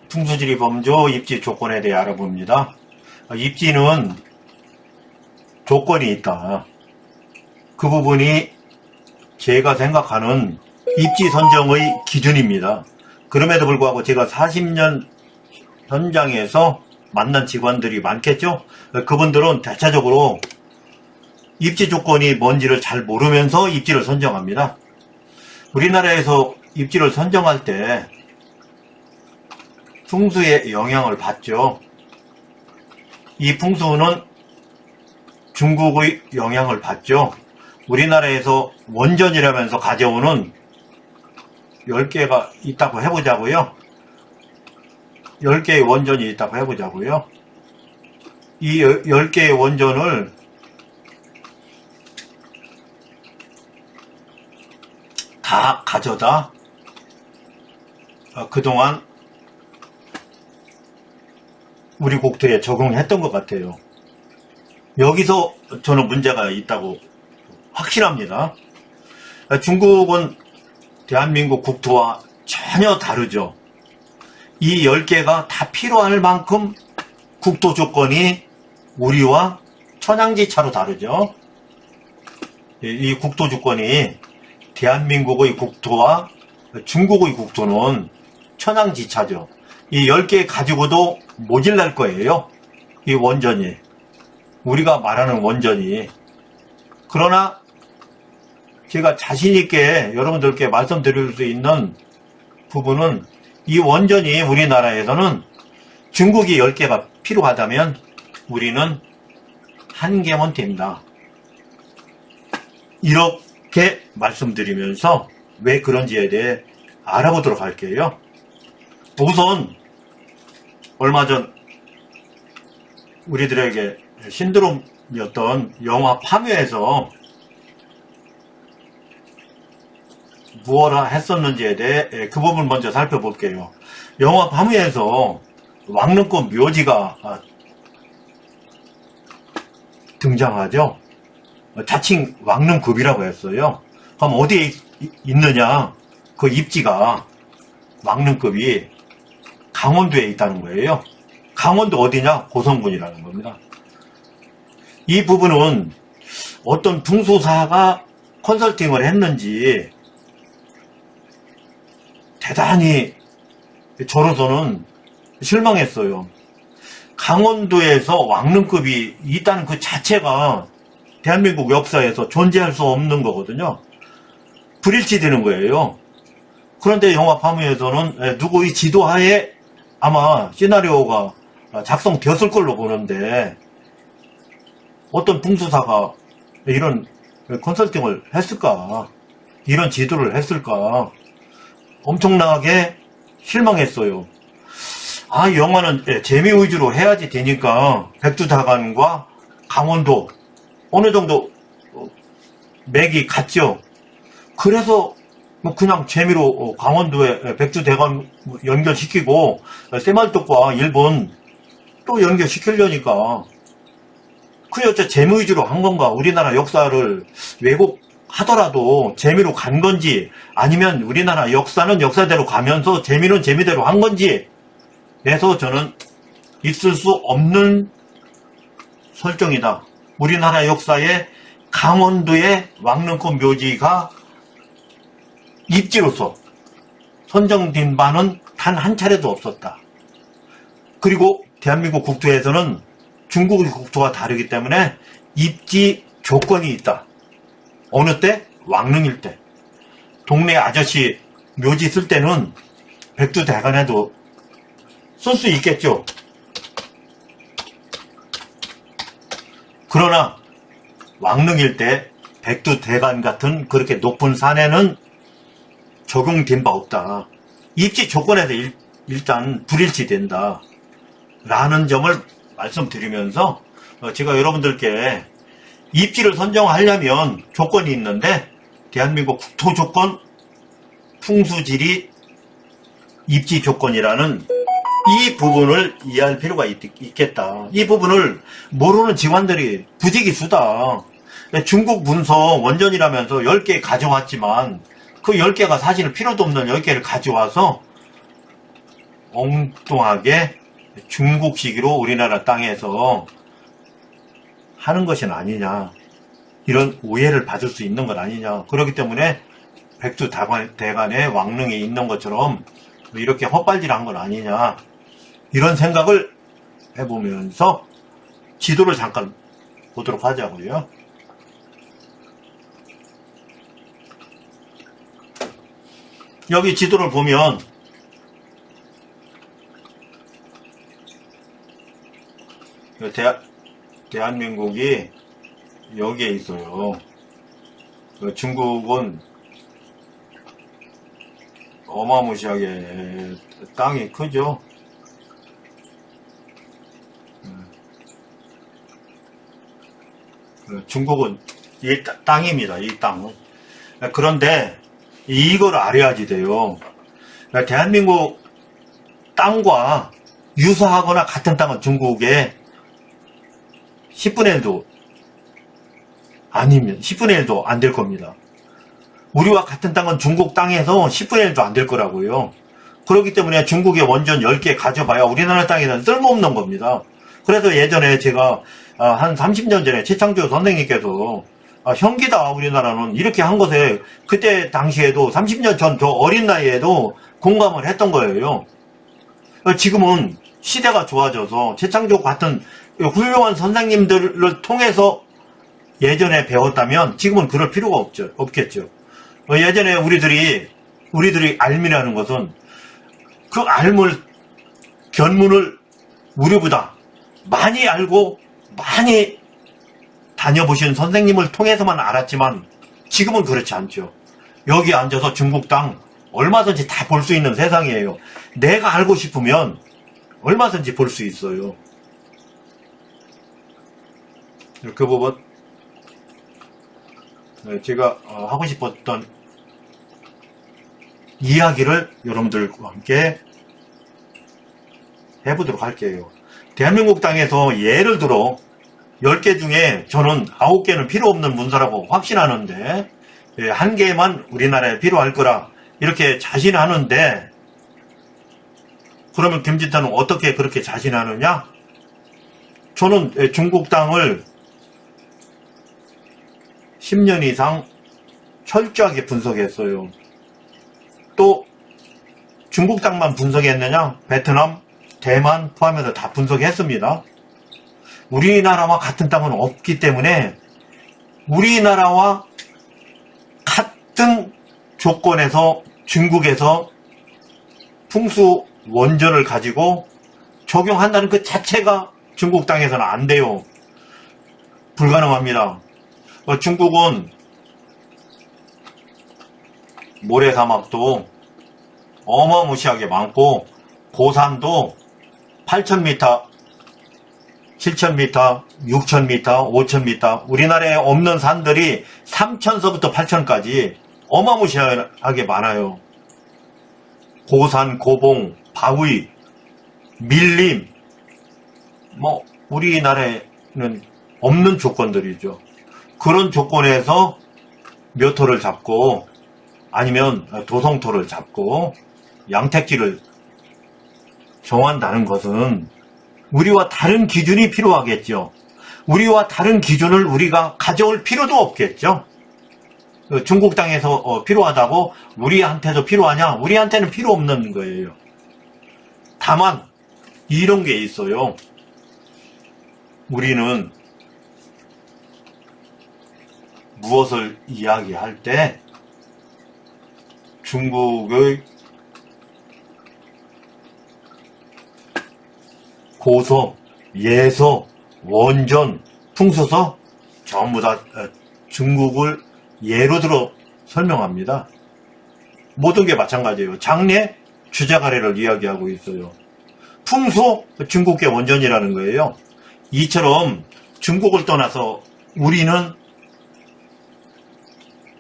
풍수지리 범주 입지 조건에 대해 알아봅니다. 입지는 조건이 있다. 그 부분이 제가 생각하는 입지 선정의 기준입니다. 그럼에도 불구하고 제가 40년 현장에서 만난 직원들이 많겠죠? 그분들은 대체적으로 입지 조건이 뭔지를 잘 모르면서 입지를 선정합니다. 우리나라에서 입지를 선정할 때 풍수의 영향을 받죠. 이 풍수는 중국의 영향을 받죠. 우리나라에서 원전이라면서 가져오는 10개가 있다고 해보자고요. 10개의 원전이 있다고 해보자고요. 이 10개의 원전을 다 가져다 그동안 우리 국토에 적용했던 것 같아요. 여기서 저는 문제가 있다고 확신합니다. 중국은 대한민국 국토와 전혀 다르죠. 이 10개가 다 필요할 만큼 국토 조건이 우리와 천양지차로 다르죠. 이 국토 조건이 대한민국의 국토와 중국의 국토는 천양지차죠. 이 10개 가지고도 모질랄 거예요. 이 원전이. 우리가 말하는 원전이. 그러나 제가 자신있게 여러분들께 말씀드릴 수 있는 부분은 이 원전이 우리나라에서는 중국이 10개가 필요하다면 우리는 1개면 된다. 이렇게 말씀드리면서 왜 그런지에 대해 알아보도록 할게요. 우선 얼마 전 우리들에게 신드롬이었던 영화 파묘에서 무엇을 했었는지에 대해 그 부분 먼저 살펴볼게요. 영화 파묘에서 왕릉급 묘지가 등장하죠. 자칭 왕릉급이라고 했어요. 그럼 어디에 있느냐? 그 입지가 왕릉급이 강원도에 있다는 거예요. 강원도 어디냐? 고성군이라는 겁니다. 이 부분은 어떤 풍수사가 컨설팅을 했는지 대단히 저로서는 실망했어요. 강원도에서 왕릉급이 있다는 그 자체가 대한민국 역사에서 존재할 수 없는 거거든요. 불일치되는 거예요. 그런데 영화 파묘에서는 누구의 지도하에 아마 시나리오가 작성되었을 걸로 보는데 어떤 풍수사가 이런 컨설팅을 했을까? 이런 지도를 했을까? 엄청나게 실망했어요. 영화는 재미 위주로 해야지 되니까 백두다간과 강원도 어느 정도 맥이 같죠. 그래서 그냥 재미로 강원도에 백두대간 연결시키고 새말뚝과 일본 또 연결시키려니까 그게 어째 재미 위주로 한 건가? 우리나라 역사를 왜곡하더라도 재미로 간 건지 아니면 우리나라 역사는 역사대로 가면서 재미는 재미대로 한 건지 그래서 저는 있을 수 없는 설정이다. 우리나라 역사에 강원도의 왕릉급 묘지가 입지로서 선정된 바는 단 한 차례도 없었다. 그리고 대한민국 국토에서는 중국의 국토와 다르기 때문에 입지 조건이 있다. 어느 때? 왕릉일 때. 동네 아저씨 묘지 쓸 때는 백두대간에도 쓸 수 있겠죠. 그러나 왕릉일 때 백두대간 같은 그렇게 높은 산에는 적용된 바 없다. 입지 조건에서 일단 불일치된다. 라는 점을 말씀드리면서 제가 여러분들께 입지를 선정하려면 조건이 있는데 대한민국 국토 조건, 풍수지리, 입지 조건이라는 이 부분을 이해할 필요가 있겠다. 이 부분을 모르는 직원들이 부지기수다. 중국 문서 원전이라면서 10개 가져왔지만 그 10개가 사실 필요도 없는 10개를 가져와서 엉뚱하게 중국식으로 우리나라 땅에서 하는 것은 아니냐, 이런 오해를 받을 수 있는 것 아니냐. 그렇기 때문에 백두대간에 왕릉이 있는 것처럼 이렇게 헛발질한 건 아니냐, 이런 생각을 해보면서 지도를 잠깐 보도록 하자고요. 여기 지도를 보면 대한민국이 여기에 있어요. 중국은 어마무시하게 땅이 크죠. 중국은 이 땅입니다. 이 땅. 그런데 이걸 알아야지 돼요. 대한민국 땅과 유사하거나 같은 땅은 중국에 10분의 1도 아니면 10분의 1도 안 될 겁니다. 우리와 같은 땅은 중국 땅에서 10분의 1도 안 될 거라고요. 그렇기 때문에 중국의 원전 10개 가져봐야 우리나라 땅에는 쓸모없는 겁니다. 그래서 예전에 제가 한 30년 전에 최창조 선생님께서 형기다 우리나라는 이렇게 한 것에 그때 당시에도 30년 전 저 어린 나이에도 공감을 했던 거예요. 지금은 시대가 좋아져서 최창조 같은 훌륭한 선생님들을 통해서 예전에 배웠다면 지금은 그럴 필요가 없겠죠. 예전에 우리들이 알미라는 것은 그 견문을 우리보다 많이 알고 많이 다녀보신 선생님을 통해서만 알았지만 지금은 그렇지 않죠. 여기 앉아서 중국 땅 얼마든지 다 볼 수 있는 세상이에요. 내가 알고 싶으면 얼마든지 볼 수 있어요. 그 부분 제가 하고 싶었던 이야기를 여러분들과 함께 해보도록 할게요. 대한민국 땅에서 예를 들어 10개 중에 저는 9개는 필요 없는 문서라고 확신하는데 1개만 우리나라에 필요할 거라 이렇게 자신하는데, 그러면 김진태는 어떻게 그렇게 자신하느냐? 저는 중국 땅을 10년 이상 철저하게 분석했어요. 또 중국 땅만 분석했느냐? 베트남, 대만 포함해서 다 분석했습니다. 우리나라와 같은 땅은 없기 때문에 우리나라와 같은 조건에서 중국에서 풍수 원전을 가지고 적용한다는 그 자체가 중국 땅에서는 안 돼요. 불가능합니다. 중국은 모래사막도 어마무시하게 많고 고산도 8,000m, 7,000m, 6,000m, 5,000m, 우리나라에 없는 산들이 3,000서부터 8,000까지 어마무시하게 많아요. 고산, 고봉, 바위, 밀림, 우리나라에는 없는 조건들이죠. 그런 조건에서 묘토를 잡고 아니면 도성토를 잡고 양택지를 정한다는 것은 우리와 다른 기준이 필요하겠죠. 우리와 다른 기준을 우리가 가져올 필요도 없겠죠. 중국 땅에서 필요하다고 우리한테도 필요하냐? 우리한테는 필요 없는 거예요. 다만 이런 게 있어요. 우리는 무엇을 이야기할 때 중국의 고서, 예서, 원전, 풍수서 전부 다 중국을 예로 들어 설명합니다. 모든 게 마찬가지예요. 장례, 주자가래를 이야기하고 있어요. 풍수, 중국계 원전이라는 거예요. 이처럼 중국을 떠나서 우리는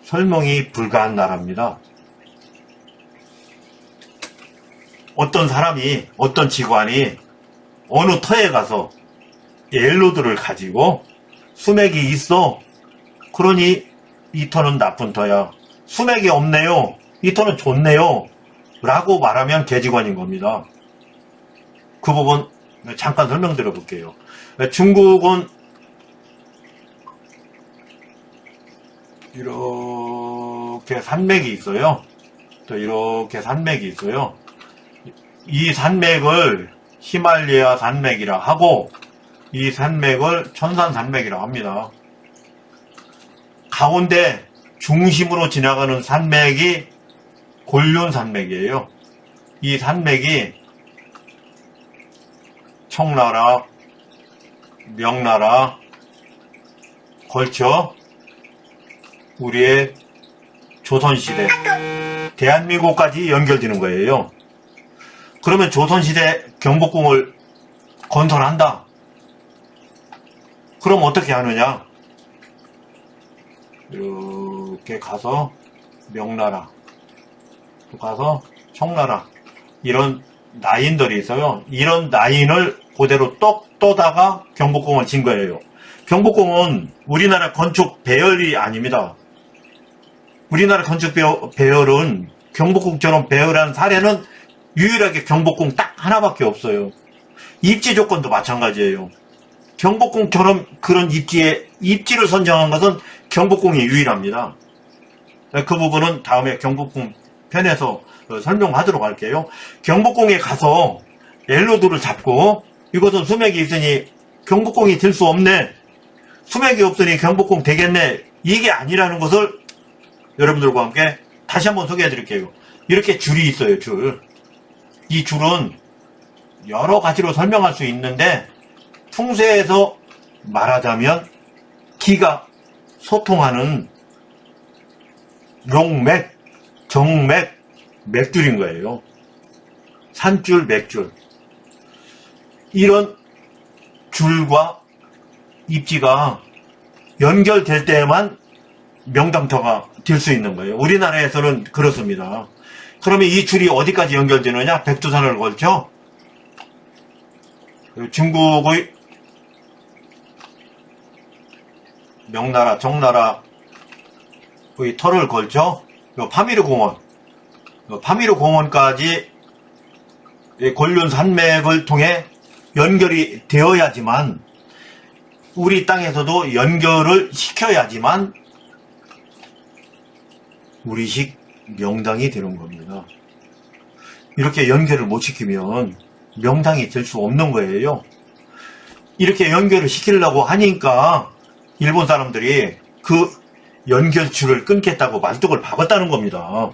설명이 불가한 나라입니다. 어떤 사람이, 어떤 직관이 어느 터에 가서 옐로드를 가지고 수맥이 있어. 그러니 이 터는 나쁜 터야. 수맥이 없네요. 이 터는 좋네요. 라고 말하면 개직관인 겁니다. 그 부분 잠깐 설명드려 볼게요. 중국은 이렇게 산맥이 있어요. 또 이렇게 산맥이 있어요. 이 산맥을 히말라야 산맥이라 하고 이 산맥을 천산 산맥이라 합니다. 가운데 중심으로 지나가는 산맥이 곤륜 산맥이에요. 이 산맥이 청나라, 명나라 걸쳐 우리의 조선시대, 대한민국까지 연결되는 거예요. 그러면 조선시대 경복궁을 건설한다. 그럼 어떻게 하느냐? 이렇게 가서 명나라, 또 가서 청나라, 이런 라인들이 있어요. 이런 라인을 그대로 똑 떠다가 경복궁을 진 거예요. 경복궁은 우리나라 건축 배열이 아닙니다. 우리나라 건축 배열은 경복궁처럼 배열한 사례는 유일하게 경복궁 딱 하나밖에 없어요. 입지 조건도 마찬가지예요. 경복궁처럼 그런 입지를 선정한 것은 경복궁이 유일합니다. 그 부분은 다음에 경복궁 편에서 설명하도록 할게요. 경복궁에 가서 엘로드를 잡고 이것은 수맥이 있으니 경복궁이 될 수 없네. 수맥이 없으니 경복궁 되겠네. 이게 아니라는 것을 여러분들과 함께 다시 한번 소개해 드릴게요. 이렇게 줄이 있어요, 줄. 이 줄은 여러 가지로 설명할 수 있는데 풍수에서 말하자면 기가 소통하는 용맥, 정맥, 맥줄인 거예요. 산줄, 맥줄. 이런 줄과 입지가 연결될 때에만 명당터가 될 수 있는 거예요. 우리나라에서는 그렇습니다. 그러면 이 줄이 어디까지 연결되느냐? 백두산을 걸쳐 중국의 명나라, 청나라의 터를 걸쳐 파미르공원, 파미르공원까지 곤륜 산맥을 통해 연결이 되어야지만 우리 땅에서도 연결을 시켜야지만 우리식 명당이 되는 겁니다. 이렇게 연결을 못 시키면 명당이 될 수 없는 거예요. 이렇게 연결을 시키려고 하니까 일본 사람들이 그 연결줄을 끊겠다고 말뚝을 박았다는 겁니다.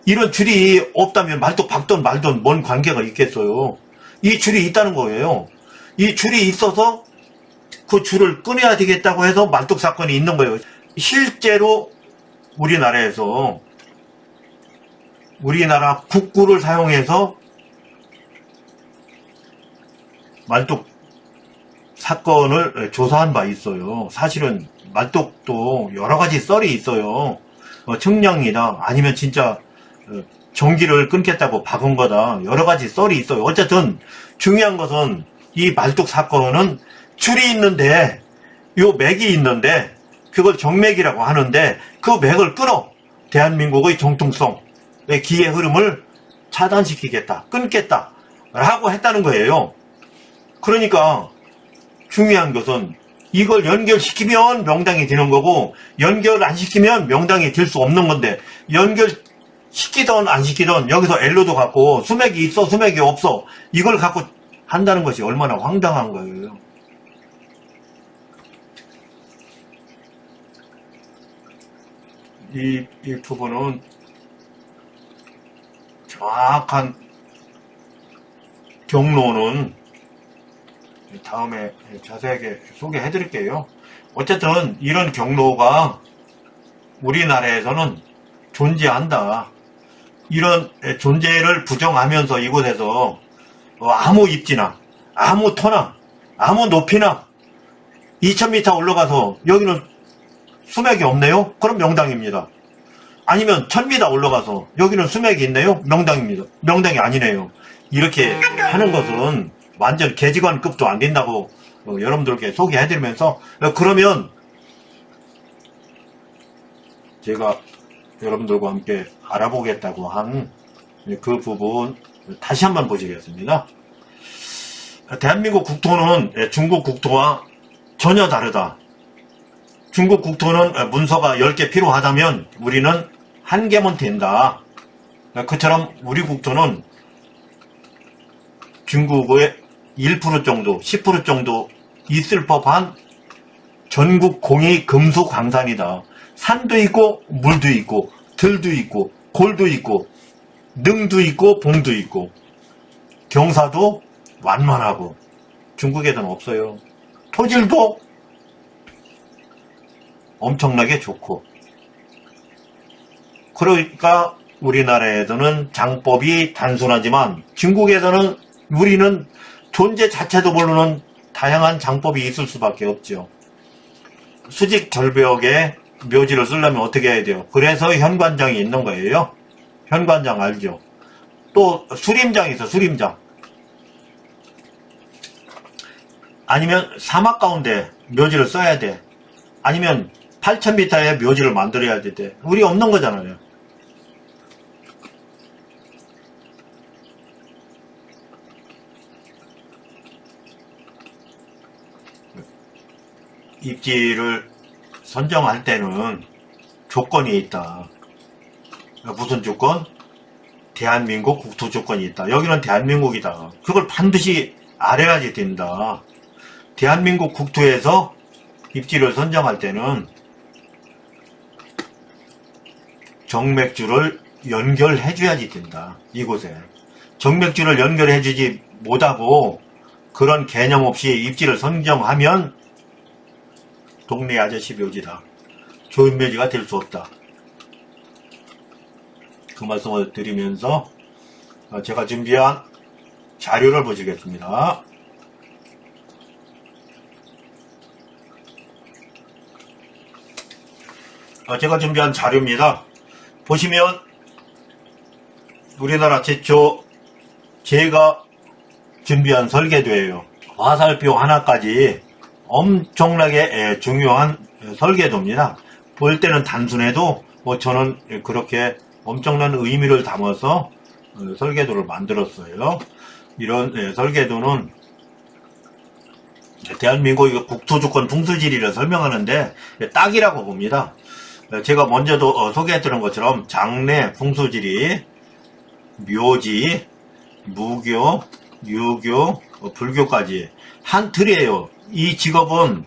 이런 줄이 없다면 말뚝 박던 말던 뭔 관계가 있겠어요. 이 줄이 있다는 거예요. 이 줄이 있어서 그 줄을 끊어야 되겠다고 해서 말뚝 사건이 있는 거예요. 실제로 우리나라에서 우리나라 국구를 사용해서 말뚝 사건을 조사한 바 있어요. 사실은 말뚝도 여러 가지 썰이 있어요. 측량이다 아니면 진짜 전기를 끊겠다고 박은 거다, 여러 가지 썰이 있어요. 어쨌든 중요한 것은 이 말뚝 사건은 줄이 있는데 요 맥이 있는데 그걸 정맥이라고 하는데 그 맥을 끊어 대한민국의 정통성, 기의 흐름을 차단시키겠다, 끊겠다 라고 했다는 거예요. 그러니까 중요한 것은 이걸 연결시키면 명당이 되는 거고 연결 안 시키면 명당이 될 수 없는 건데, 연결시키던 안 시키던 여기서 엘로도 갖고 수맥이 있어 수맥이 없어 이걸 갖고 한다는 것이 얼마나 황당한 거예요. 이 부분은 정확한 경로는 다음에 자세하게 소개해 드릴게요. 어쨌든 이런 경로가 우리나라에서는 존재한다. 이런 존재를 부정하면서 이곳에서 아무 입지나 아무 터나 아무 높이나 2000m 올라가서 여기는 수맥이 없네요? 그럼 명당입니다. 아니면 1000m 올라가서 여기는 수맥이 있네요? 명당입니다. 명당이 아니네요. 이렇게 하는 것은 완전 개지관급도 안 된다고 여러분들께 소개해드리면서, 그러면 제가 여러분들과 함께 알아보겠다고 한 그 부분 다시 한번 보시겠습니다. 대한민국 국토는 중국 국토와 전혀 다르다. 중국 국토는 문서가 10개 필요하다면 우리는 1개면 된다. 그처럼 우리 국토는 중국의 1% 정도, 10% 정도 있을 법한 전국 공이 금수 광산이다. 산도 있고 물도 있고 들도 있고 골도 있고 능도 있고 봉도 있고 경사도 완만하고 중국에는 없어요. 토질도 엄청나게 좋고 그러니까 우리나라에서는 장법이 단순하지만 중국에서는 우리는 존재 자체도 모르는 다양한 장법이 있을 수밖에 없죠. 수직 절벽에 묘지를 쓰려면 어떻게 해야 돼요? 그래서 현관장이 있는 거예요. 현관장 알죠? 또 수림장이 있어. 수림장. 아니면 사막 가운데 묘지를 써야 돼. 아니면 8,000m에 묘지를 만들어야 돼. 우리 없는 거잖아요. 입지를 선정할 때는 조건이 있다. 무슨 조건? 대한민국 국토 조건이 있다. 여기는 대한민국이다. 그걸 반드시 알아야지 된다. 대한민국 국토에서 입지를 선정할 때는 정맥주를 연결해줘야지 된다. 이곳에. 정맥주를 연결해주지 못하고 그런 개념 없이 입지를 선정하면 동네 아저씨 묘지다. 좋은 묘지가 될 수 없다. 그 말씀을 드리면서 제가 준비한 자료를 보시겠습니다. 제가 준비한 자료입니다. 보시면 우리나라 최초 제가 준비한 설계도예요. 화살표 하나까지 엄청나게 중요한 설계도입니다. 볼 때는 단순해도 저는 그렇게 엄청난 의미를 담아서 설계도를 만들었어요. 이런 설계도는 대한민국의 국토조건 풍수지리를 설명하는데 딱이라고 봅니다. 제가 먼저도 소개했던 것처럼 장래 풍수지리, 묘지, 무교, 유교, 불교까지 한 틀이에요. 이 직업은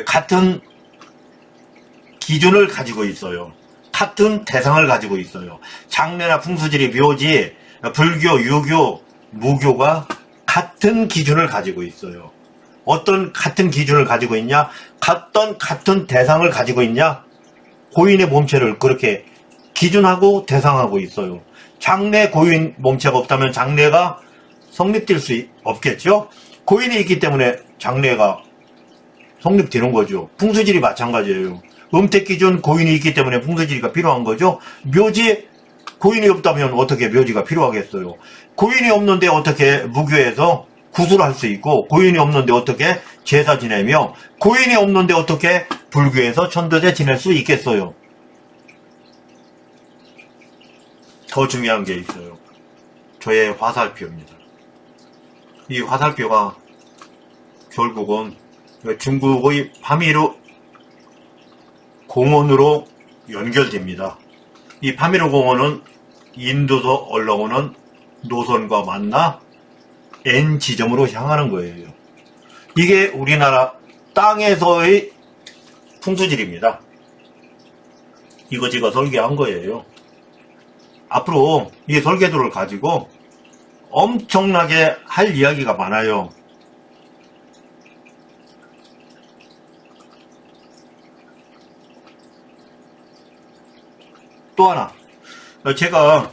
같은 기준을 가지고 있어요. 같은 대상을 가지고 있어요. 장래나 풍수지리, 묘지, 불교, 유교, 무교가 같은 기준을 가지고 있어요. 어떤 같은 기준을 가지고 있냐? 같은 대상을 가지고 있냐? 고인의 몸체를 그렇게 기준하고 대상하고 있어요. 장래 고인 몸체가 없다면 장래가 성립될 수 없겠죠? 고인이 있기 때문에 장래가 성립되는 거죠. 풍수지리 마찬가지예요. 음택기준 고인이 있기 때문에 풍수지리가 필요한 거죠. 묘지 고인이 없다면 어떻게 묘지가 필요하겠어요. 고인이 없는데 어떻게 무교에서 구술을 할 수 있고 고인이 없는데 어떻게 제사 지내며 고인이 없는데 어떻게 불교에서 천도제 지낼 수 있겠어요. 더 중요한 게 있어요. 저의 화살표입니다. 이 화살표가 결국은 중국의 파미르 공원으로 연결됩니다. 이 파미르 공원은 인도서 올라오는 노선과 만나 N 지점으로 향하는 거예요. 이게 우리나라 땅에서의 풍수지리입니다. 이거 제가 설계한 거예요. 앞으로 이 설계도를 가지고 엄청나게 할 이야기가 많아요. 또 하나, 제가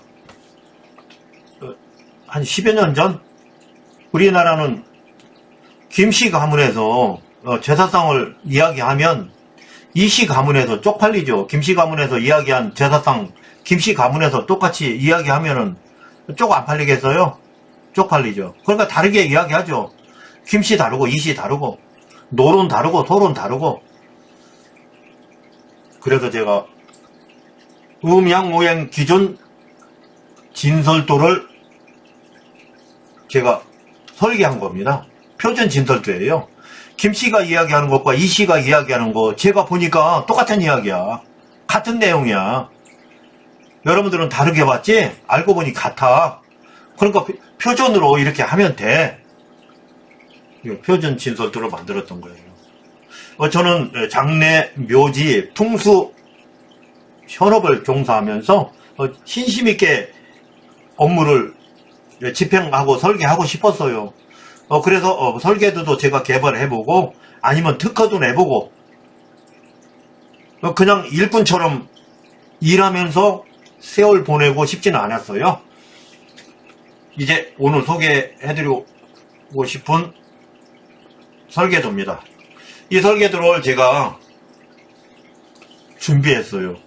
한 10여 년 전 우리나라는 김씨 가문에서 제사상을 이야기하면 이씨 가문에서 쪽팔리죠. 김씨 가문에서 이야기한 제사상 김씨 가문에서 똑같이 이야기하면은 쪽 안 팔리겠어요? 쪽팔리죠. 그러니까 다르게 이야기하죠. 김씨 다르고 이씨 다르고 노론 다르고 소론 다르고. 그래서 제가 음양오행 기준 진설도를 제가 설계한 겁니다. 표준 진설도예요. 김 씨가 이야기하는 것과 이 씨가 이야기하는 거 제가 보니까 똑같은 이야기야. 같은 내용이야. 여러분들은 다르게 봤지? 알고 보니 같아. 그러니까 표준으로 이렇게 하면 돼. 표준 진설도를 만들었던 거예요. 저는 장례, 묘지, 풍수 현업을 종사하면서 신심 있게 업무를 집행하고 설계하고 싶었어요. 그래서 설계도도 제가 개발해보고 아니면 특허도 내보고 그냥 일꾼처럼 일하면서 세월 보내고 싶지는 않았어요. 이제 오늘 소개해드리고 싶은 설계도입니다. 이 설계도를 제가 준비했어요.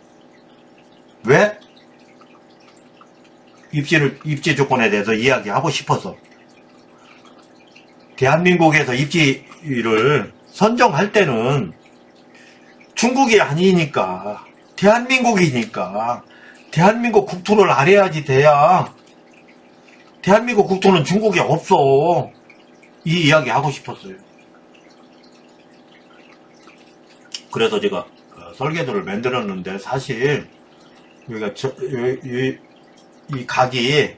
왜? 입지 조건에 대해서 이야기하고 싶어서. 대한민국에서 입지를 선정할 때는 중국이 아니니까, 대한민국이니까, 대한민국 국토를 알아야지 돼야, 대한민국 국토는 중국이 없어. 이 이야기 하고 싶었어요. 그래서 제가 설계도를 만들었는데, 사실, 여기가 이 각이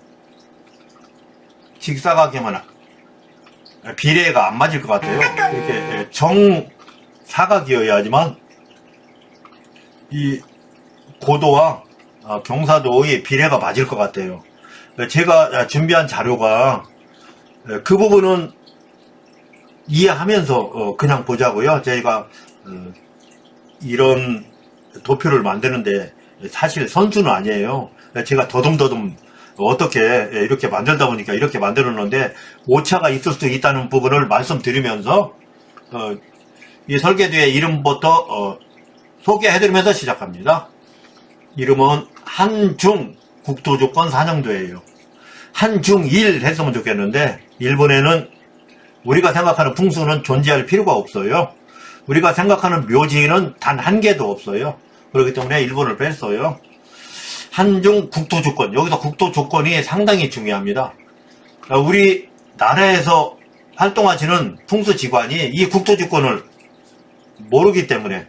직사각이면 비례가 안 맞을 것 같아요. 이렇게 정사각이어야지만 이 고도와 경사도의 비례가 맞을 것 같아요. 제가 준비한 자료가 그 부분은 이해하면서 그냥 보자고요. 저희가 이런 도표를 만드는데 사실 선수는 아니에요. 제가 더듬더듬 어떻게 이렇게 만들다 보니까 이렇게 만들었는데 오차가 있을 수 있다는 부분을 말씀드리면서 이 설계도의 이름부터 소개해드리면서 시작합니다. 이름은 한중 국토조건 산영도예요. 한중1 했으면 좋겠는데 일본에는 우리가 생각하는 풍수는 존재할 필요가 없어요. 우리가 생각하는 묘지는 단 한 개도 없어요. 그렇기 때문에 일본을 뺐어요. 한중 국토조건, 여기서 국토조건이 상당히 중요합니다. 우리나라에서 활동하시는 풍수지관이 이 국토조건을 모르기 때문에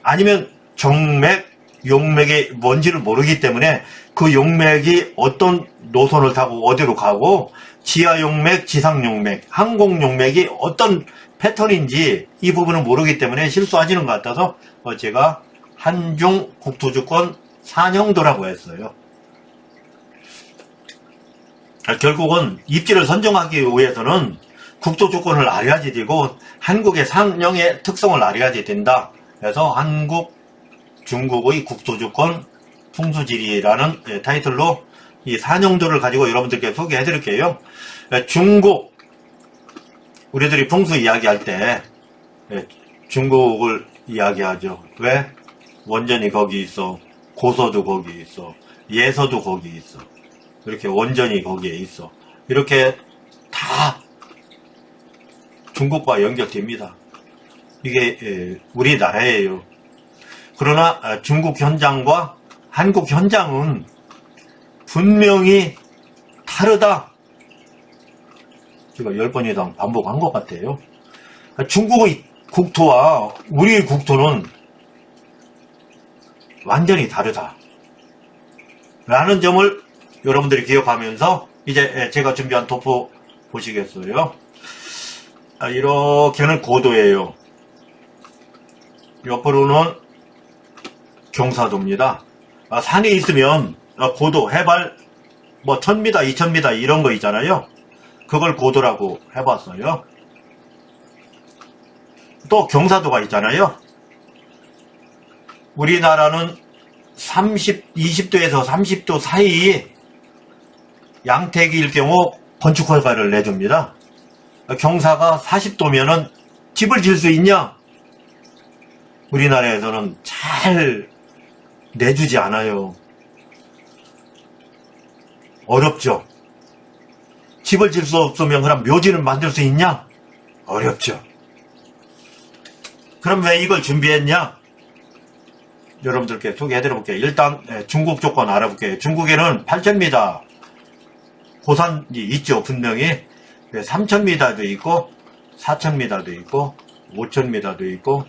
아니면 정맥, 용맥이 뭔지를 모르기 때문에 그 용맥이 어떤 노선을 타고 어디로 가고 지하용맥, 지상용맥, 항공용맥이 어떤 패턴인지 이 부분은 모르기 때문에 실수하시는 것 같아서 제가 한중 국토조건 산영도라고 했어요. 결국은 입지를 선정하기 위해서는 국토조건을 알아야지 되고 한국의 산영의 특성을 알아야지 된다. 그래서 한국, 중국의 국토조건 풍수지리라는 타이틀로 이 산영도를 가지고 여러분들께 소개해 드릴게요. 중국, 우리들이 풍수 이야기할 때 중국을 이야기하죠. 왜? 원전이 거기 있어. 고서도 거기 있어. 예서도 거기 있어. 이렇게 원전이 거기에 있어. 이렇게 다 중국과 연결됩니다. 이게 우리나라예요. 그러나 중국 현장과 한국 현장은 분명히 다르다. 제가 10번 이상 반복한 것 같아요. 중국의 국토와 우리의 국토는 완전히 다르다. 라는 점을 여러분들이 기억하면서 이제 제가 준비한 도표 보시겠어요? 이렇게는 고도예요. 옆으로는 경사도입니다. 산에 있으면 고도, 해발 뭐 1000m, 2000m 이런 거 있잖아요. 그걸 고도라고 해봤어요. 또 경사도가 있잖아요. 우리나라는 20도에서 30도 사이 양택일 경우 건축허가를 내줍니다. 경사가 40도면은 집을 지을 수 있냐? 우리나라에서는 잘 내주지 않아요. 어렵죠. 집을 지을 수 없으면 그럼 묘지는 만들 수 있냐? 어렵죠. 그럼 왜 이걸 준비했냐? 여러분들께 소개해드려 볼게요. 일단 중국 조건 알아볼게요. 중국에는 8000m 고산이 있죠. 분명히 3000m도 있고 4000m도 있고 5000m도 있고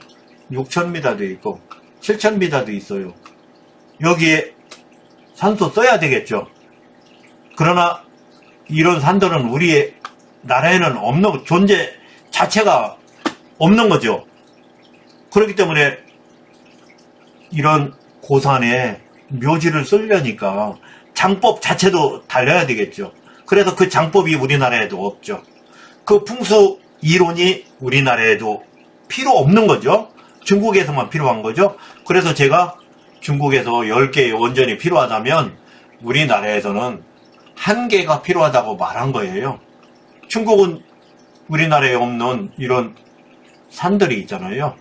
6000m도 있고 7000m도 있어요. 여기에 산소 써야 되겠죠. 그러나 이런 산들은 우리 나라에는 없는, 존재 자체가 없는 거죠. 그렇기 때문에 이런 고산에 묘지를 쓰려니까 장법 자체도 달려야 되겠죠. 그래서 그 장법이 우리나라에도 없죠. 그 풍수 이론이 우리나라에도 필요 없는 거죠. 중국에서만 필요한 거죠. 그래서 제가 중국에서 10개의 원전이 필요하다면 우리나라에서는 1개가 필요하다고 말한 거예요. 중국은 우리나라에 없는 이런 산들이 있잖아요.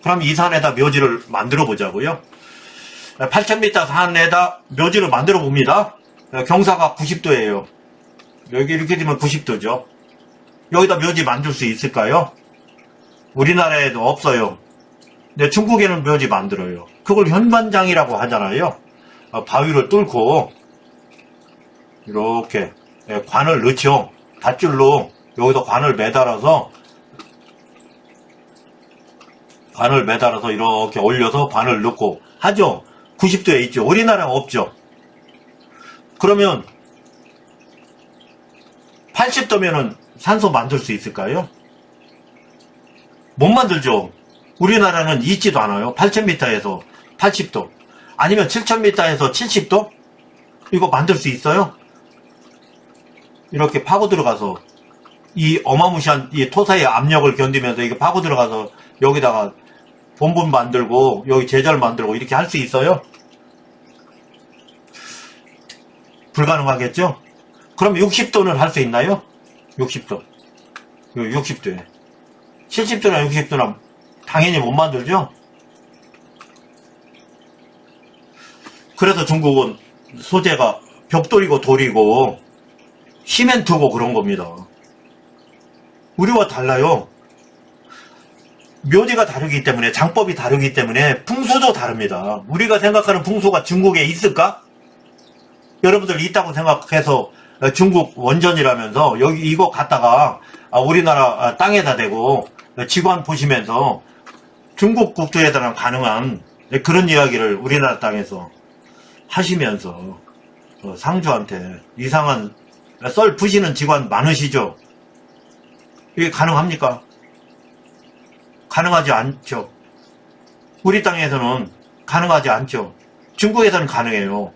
그럼 이 산에다 묘지를 만들어 보자고요. 8000m 산에다 묘지를 만들어 봅니다. 경사가 90도예요. 여기 이렇게 되면 90도죠. 여기다 묘지 만들 수 있을까요? 우리나라에도 없어요. 근데 중국에는 묘지 만들어요. 그걸 현반장이라고 하잖아요. 바위를 뚫고 이렇게 관을 넣죠. 밧줄로 여기서 관을 매달아서 이렇게 올려서 관을 넣고 하죠. 90도에 있죠. 우리나라는 없죠. 그러면 80도면은 산소 만들 수 있을까요? 못 만들죠. 우리나라는 있지도 않아요. 8000m에서 80도. 아니면 7000m에서 70도? 이거 만들 수 있어요? 이렇게 파고 들어가서 이 어마무시한 이 토사의 압력을 견디면서 이거 파고 들어가서 여기다가 본분 만들고 여기 제자를 만들고 이렇게 할 수 있어요? 불가능하겠죠? 그럼 60도는 할 수 있나요? 60도. 60도에. 70도나 60도나 당연히 못 만들죠? 그래서 중국은 소재가 벽돌이고 돌이고 시멘트고 그런 겁니다. 우리와 달라요. 묘지가 다르기 때문에, 장법이 다르기 때문에 풍수도 다릅니다. 우리가 생각하는 풍수가 중국에 있을까? 여러분들 있다고 생각해서 중국 원전이라면서 여기 이거 갖다가 우리나라 땅에다 대고 직관 보시면서 중국 국토에다가 가능한 그런 이야기를 우리나라 땅에서 하시면서 상주한테 이상한 썰 푸시는 직원 많으시죠? 이게 가능합니까? 가능하지 않죠. 우리 땅에서는 가능하지 않죠. 중국에서는 가능해요.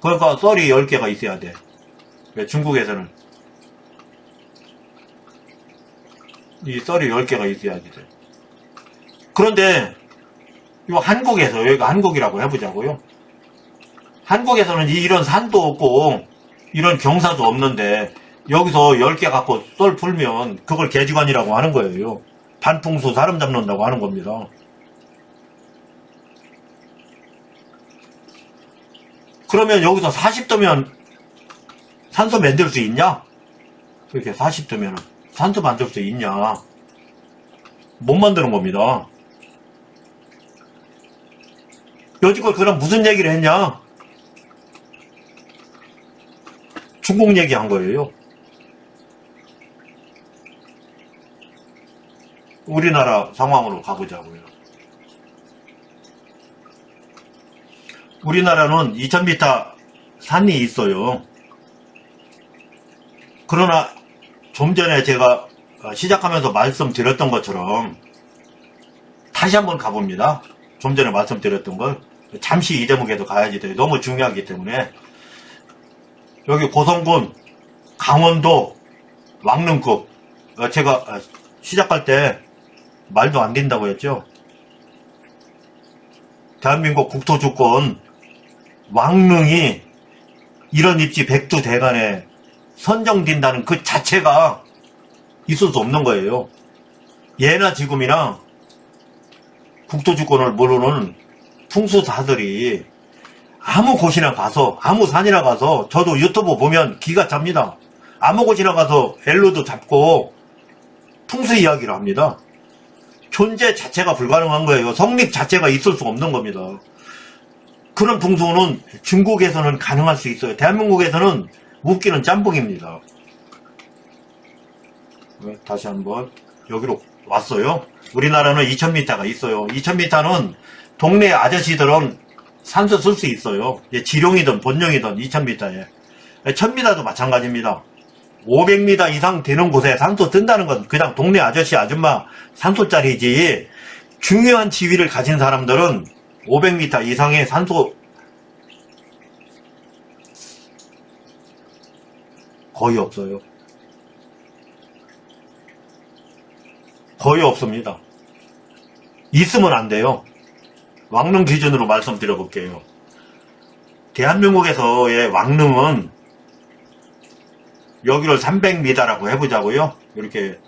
그러니까 썰이 10개가 있어야 돼. 중국에서는 이 썰이 10개가 있어야 돼. 그런데 이 한국에서, 여기가 한국이라고 해보자고요. 한국에서는 이런 산도 없고 이런 경사도 없는데 여기서 10개 갖고 썰 풀면 그걸 개지관이라고 하는 거예요. 반풍수 사람 잡는다고 하는 겁니다. 그러면 여기서 40도면 산소 만들 수 있냐? 이렇게 40도면 산소 만들 수 있냐? 못 만드는 겁니다. 여지껏 그럼 무슨 얘기를 했냐? 중국 얘기한 거예요. 우리나라 상황으로 가보자고요. 우리나라는 2000m 산이 있어요. 그러나 좀 전에 제가 시작하면서 말씀드렸던 것처럼 다시 한번 가봅니다. 좀 전에 말씀드렸던 걸 잠시 이 대목에도 가야지 돼요. 너무 중요하기 때문에. 여기 고성군, 강원도, 왕릉급. 제가 시작할 때 말도 안 된다고 했죠. 대한민국 국토주권 왕릉이 이런 입지 백두대간에 선정된다는 그 자체가 있을 수 없는 거예요. 예나 지금이나 국토주권을 모르는 풍수사들이 아무 곳이나 가서, 아무 산이나 가서, 저도 유튜브 보면 기가 찹니다. 아무 곳이나 가서 엘로도 잡고 풍수 이야기를 합니다. 존재 자체가 불가능한 거예요. 성립 자체가 있을 수 없는 겁니다. 그런 풍수는 중국에서는 가능할 수 있어요. 대한민국에서는 웃기는 짬뽕입니다. 다시 한번 여기로 왔어요. 우리나라는 2000m가 있어요. 2000m는 동네 아저씨들은 산소 쓸 수 있어요. 지룡이든 본룡이든 2000m에. 1000m도 마찬가지입니다. 500m 이상 되는 곳에 산소 뜬다는 건 그냥 동네 아저씨 아줌마 산소짜리지, 중요한 지위를 가진 사람들은 500m 이상의 산소 거의 없어요. 거의 없습니다. 있으면 안 돼요. 왕릉 기준으로 말씀드려 볼게요. 대한민국에서의 왕릉은 여기를 300m라고 해보자고요. 이렇게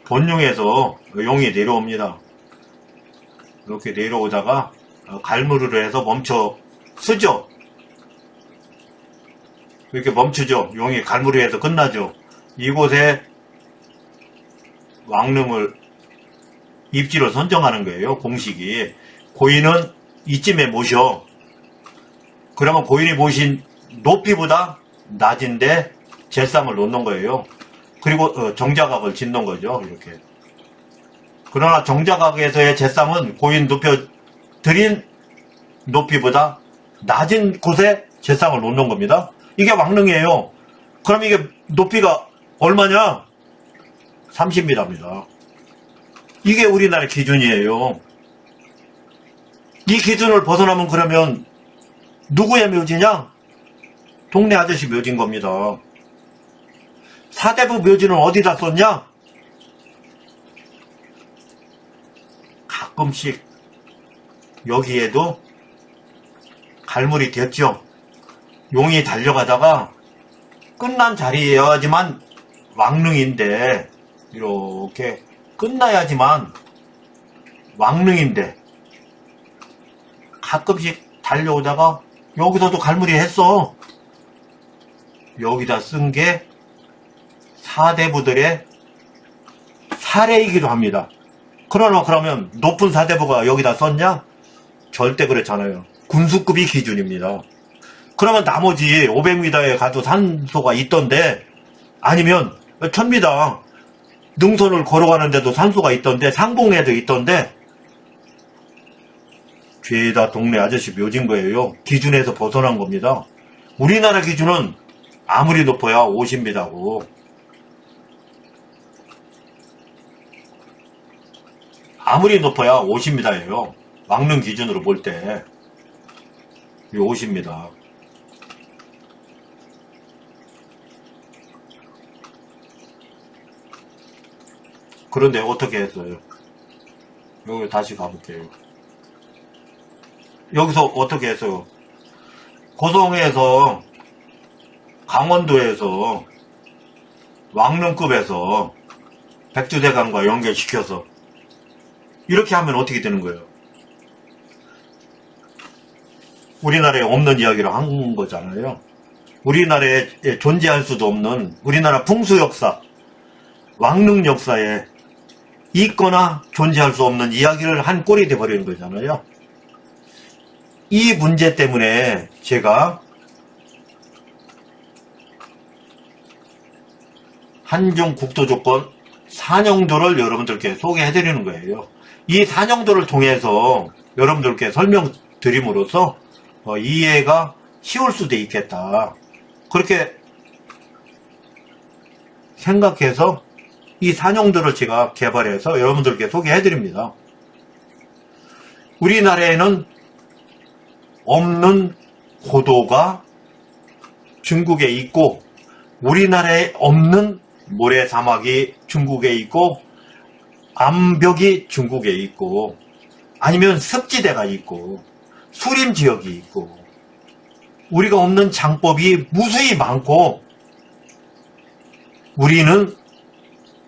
본룡에서 용이 내려옵니다. 이렇게 내려오다가 갈무리를 해서 멈춰 쓰죠. 이렇게 멈추죠. 용이 갈무리해서 끝나죠. 이곳에 왕릉을 입지로 선정하는 거예요. 공식이. 고인은 이쯤에 모셔. 그러면 고인이 모신 높이보다 낮은데 제상을 놓는 거예요. 그리고 정자각을 짓는 거죠. 이렇게. 그러나 정자각에서의 제상은 고인 높여드린 높이보다 낮은 곳에 제상을 놓는 겁니다. 이게 왕릉이에요. 그럼 이게 높이가 얼마냐? 30m입니다. 이게 우리나라 기준이에요. 이 기준을 벗어나면 그러면 누구의 묘지냐? 동네 아저씨 묘지인 겁니다. 사대부 묘지는 어디다 썼냐? 가끔씩 여기에도 갈무리 됐죠. 용이 달려가다가 끝난 자리여야지만 왕릉인데, 이렇게 끝나야지만 왕릉인데 가끔씩 달려오다가 여기서도 갈무리 했어. 여기다 쓴 게 사대부들의 사례이기도 합니다. 그러나 그러면 높은 사대부가 여기다 썼냐? 절대 그렇잖아요. 군수급이 기준입니다. 그러면 나머지 500m에 가도 산소가 있던데, 아니면 1000m 능선을 걸어가는데도 산소가 있던데, 상봉에도 있던데, 죄다 동네 아저씨 묘진 거예요. 기준에서 벗어난 겁니다. 우리나라 기준은 아무리 높아야 50m고, 아무리 높아야 50m예요. 왕릉 기준으로 볼 때 50m. 그런데 어떻게 했어요? 여기 다시 가볼게요. 여기서 어떻게 했어요? 고성에서, 강원도에서, 왕릉급에서 백두대간과 연결시켜서 이렇게 하면 어떻게 되는 거예요? 우리나라에 없는 이야기를 한 거잖아요. 우리나라에 존재할 수도 없는 우리나라 풍수 역사, 왕릉 역사에 있거나 존재할 수 없는 이야기를 한 꼴이 돼버리는 거잖아요. 이 문제 때문에 제가 한중 국토조건 산영도를 여러분들께 소개해드리는 거예요. 이 산영도를 통해서 여러분들께 설명드림으로써 이해가 쉬울 수도 있겠다. 그렇게 생각해서 이 산영도를 제가 개발해서 여러분들께 소개해드립니다. 우리나라에는 없는 고도가 중국에 있고, 우리나라에 없는 모래사막이 중국에 있고, 암벽이 중국에 있고, 아니면 습지대가 있고, 수림지역이 있고, 우리가 없는 장법이 무수히 많고, 우리는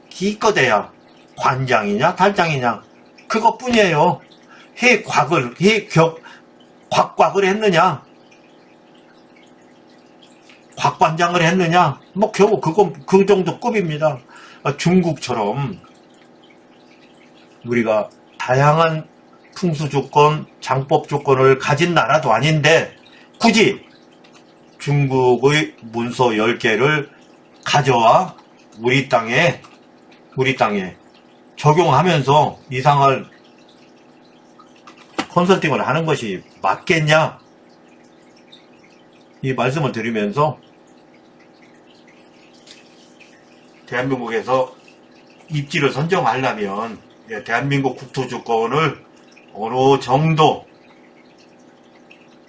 기껏해야 관장이냐 달장이냐 그것뿐이에요. 곽곽을 했느냐, 곽관장을 했느냐, 뭐 겨우 그 정도 급입니다. 중국처럼 우리가 다양한 풍수 조건, 장법 조건을 가진 나라도 아닌데 굳이 중국의 문서 10개를 가져와 우리 땅에 적용하면서 이상을 컨설팅을 하는 것이 맞겠냐? 이 말씀을 드리면서 대한민국에서 입지를 선정하려면 대한민국 국토주권을 어느 정도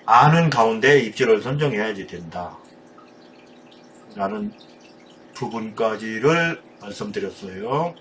아는 가운데 입지를 선정해야지 된다 라는 부분까지를 말씀드렸어요.